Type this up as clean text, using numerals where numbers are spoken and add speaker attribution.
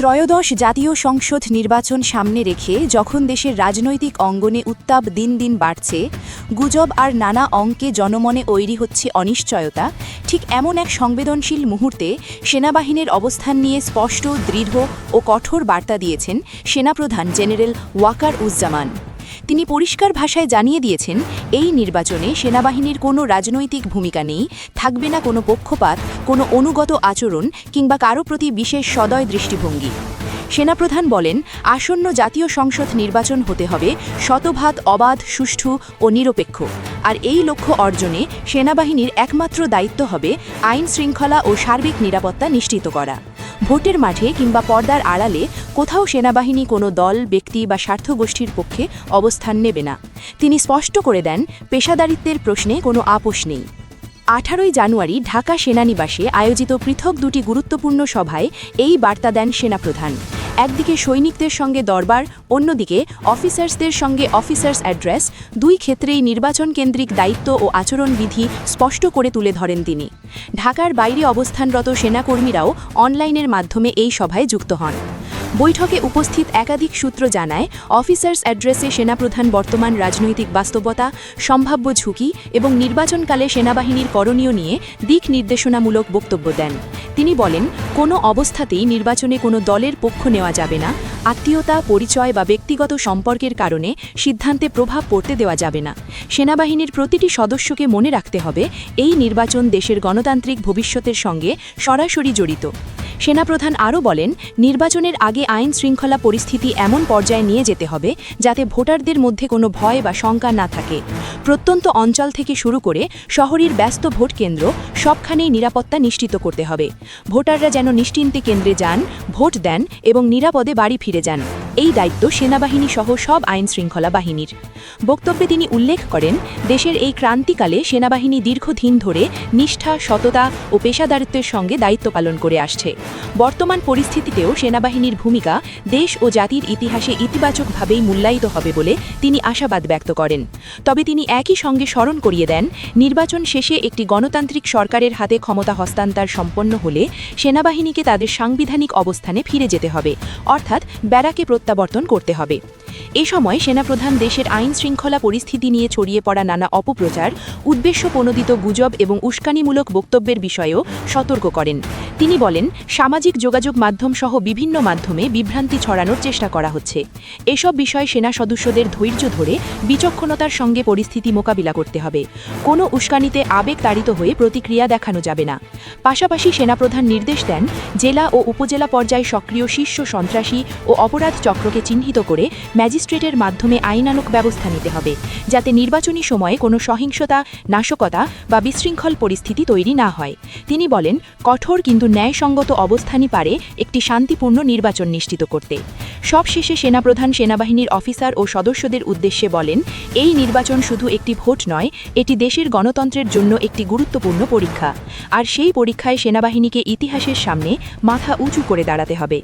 Speaker 1: ত্রয়োদশ জাতীয় সংসদ নির্বাচন সামনে রেখে যখন দেশের রাজনৈতিক অঙ্গনে উত্তাপ দিন দিন বাড়ছে, গুজব আর নানা অঙ্কে জনমনে তৈরি হচ্ছে অনিশ্চয়তা, ঠিক এমন এক সংবেদনশীল মুহূর্তে সেনাবাহিনীর অবস্থান নিয়ে স্পষ্ট, দৃঢ় ও কঠোর বার্তা দিয়েছেন সেনাপ্রধান জেনারেল ওয়াকার উজ্জামান। তিনি পরিষ্কার ভাষায় জানিয়ে দিয়েছেন, এই নির্বাচনে সেনাবাহিনীর কোনো রাজনৈতিক ভূমিকা নেই, থাকবে না কোনো পক্ষপাত, কোনো অনুগত আচরণ কিংবা কারো প্রতি বিশেষ সদয় দৃষ্টিভঙ্গি। সেনাপ্রধান বলেন, আসন্ন জাতীয় সংসদ নির্বাচন হতে হবে শতভাগ অবাধ, সুষ্ঠু ও নিরপেক্ষ। আর এই লক্ষ্য অর্জনে সেনাবাহিনীর একমাত্র দায়িত্ব হবে আইন শৃঙ্খলা ও সার্বিক নিরাপত্তা নিশ্চিত করা। ভোটের মাঠে কিংবা পর্দার আড়ালে কোথাও সেনাবাহিনী কোনো দল, ব্যক্তি বা স্বার্থগোষ্ঠীর পক্ষে অবস্থান নেবে না। তিনি স্পষ্ট করে দেন, পেশাদারিত্বের প্রশ্নে কোনো আপোষ নেই। 18 জানুয়ারি ঢাকা সেনানিবাসে আয়োজিত পৃথক দুটি গুরুত্বপূর্ণ সভায় এই বার্তা দেন সেনাপ্রধান। একদিকে সৈনিকদের সঙ্গে দরবার, অন্যদিকে অফিসার্সদের সঙ্গে অফিসার্স অ্যাড্রেস, দুই ক্ষেত্রেই নির্বাচন কেন্দ্রিক দায়িত্ব ও আচরণবিধি স্পষ্ট করে তুলে ধরেন তিনি। ঢাকার বাইরে অবস্থানরত সেনাকর্মীরাও অনলাইনের মাধ্যমে এই সভায় যুক্ত হন। বৈঠকে উপস্থিত একাধিক সূত্র জানায়, অফিসার্স অ্যাড্রেসে সেনাপ্রধান বর্তমান রাজনৈতিক বাস্তবতা, সম্ভাব্য ঝুঁকি এবং নির্বাচনকালে সেনাবাহিনীর করণীয় নিয়ে দিক নির্দেশনামূলক বক্তব্য দেন। তিনি বলেন, কোনো অবস্থাতেই নির্বাচনে কোনো দলের পক্ষ নেওয়া যাবে না, আত্মীয়তা, পরিচয় বা ব্যক্তিগত সম্পর্কের কারণে সিদ্ধান্তে প্রভাব পড়তে দেওয়া যাবে না। সেনাবাহিনীর প্রতিটি সদস্যকে মনে রাখতে হবে, এই নির্বাচন দেশের গণতান্ত্রিক ভবিষ্যতের সঙ্গে সরাসরি জড়িত। সেনাপ্রধান আরও বলেন, নির্বাচনের আগে আইন শৃঙ্খলা পরিস্থিতি এমন পর্যায়ে নিয়ে যেতে হবে যাতে ভোটারদের মধ্যে কোনো ভয় বা শঙ্কা না থাকে। প্রত্যন্ত অঞ্চল থেকে শুরু করে শহরের ব্যস্ত ভোট কেন্দ্র সবখানেই নিরাপত্তা নিশ্চিত করতে হবে। ভোটাররা যেন নিশ্চিন্তে কেন্দ্রে যান, ভোট দেন এবং নিরাপদে বাড়ি ফিরে যান। এই দায়িত্ব সেনাবাহিনী সহ সব আইন শৃঙ্খলা বাহিনীর। বক্তব্যে তিনি উল্লেখ করেন, দেশের এই ক্রান্তিকালে সেনাবাহিনী দীর্ঘদিন ধরে নিষ্ঠা, সততা ও পেশাদারিত্বের সঙ্গে দায়িত্ব পালন করে আসছে। বর্তমান পরিস্থিতিতেও সেনাবাহিনীর ভূমিকা দেশ ও জাতির ইতিহাসে ইতিবাচকভাবেই মূল্যায়িত হবে বলে তিনি আশাবাদ ব্যক্ত করেন। তবে তিনি একই সঙ্গে স্মরণ করিয়ে দেন, নির্বাচন শেষে একটি গণতান্ত্রিক সরকারের হাতে ক্ষমতা হস্তান্তর সম্পন্ন হলে সেনাবাহিনীকে তাদের সাংবিধানিক অবস্থানে ফিরে যেতে হবে, অর্থাৎ ব্যারাকে প্রত্যাবর্তন করতে হবে। এ সময় সেনাপ্রধান দেশের আইন শৃঙ্খলা পরিস্থিতি নিয়ে ছড়িয়ে পড়া নানা অপপ্রচার, উদ্দেশ্যপ্রণোদিত গুজব এবং উস্কানিমূলক বক্তব্যের বিষয়েও সতর্ক করেন। তিনি বলেন, সামাজিক যোগাযোগ মাধ্যম সহ বিভিন্ন মাধ্যমে বিভ্রান্তি ছড়ানোর চেষ্টা করা হচ্ছে। এসব বিষয়ে সেনা সদস্যদের ধৈর্য ধরে বিচক্ষণতার সঙ্গে পরিস্থিতি মোকাবিলা করতে হবে। কোনো উস্কানিতে আবেগ তাড়িত হয়ে প্রতিক্রিয়া দেখানো যাবে না। পাশাপাশি সেনাপ্রধান নির্দেশ দেন, জেলা ও উপজেলা পর্যায়ে সক্রিয় শীর্ষ সন্ত্রাসী ও অপরাধ চক্রকে চিহ্নিত করে ম্যাজিস্ট্রেটের মাধ্যমে আইনানুগ ব্যবস্থা নিতে হবে, যাতে নির্বাচনী সময়ে কোনো সহিংসতা, নাশকতা বা বিশৃঙ্খল পরিস্থিতি তৈরি না হয়। তিনি বলেন, কঠোর কিন্তু ন্যায়সঙ্গত অবস্থানই পারে একটি শান্তিপূর্ণ নির্বাচন নিশ্চিত করতে। সবশেষে সেনাপ্রধান সেনাবাহিনীর অফিসার ও সদস্যদের উদ্দেশ্যে বলেন, এই নির্বাচন শুধু একটি ভোট নয়, এটি দেশের গণতন্ত্রের জন্য একটি গুরুত্বপূর্ণ পরীক্ষা। আর সেই পরীক্ষায় সেনাবাহিনীকে ইতিহাসের সামনে মাথা উঁচু করে দাঁড়াতে হবে।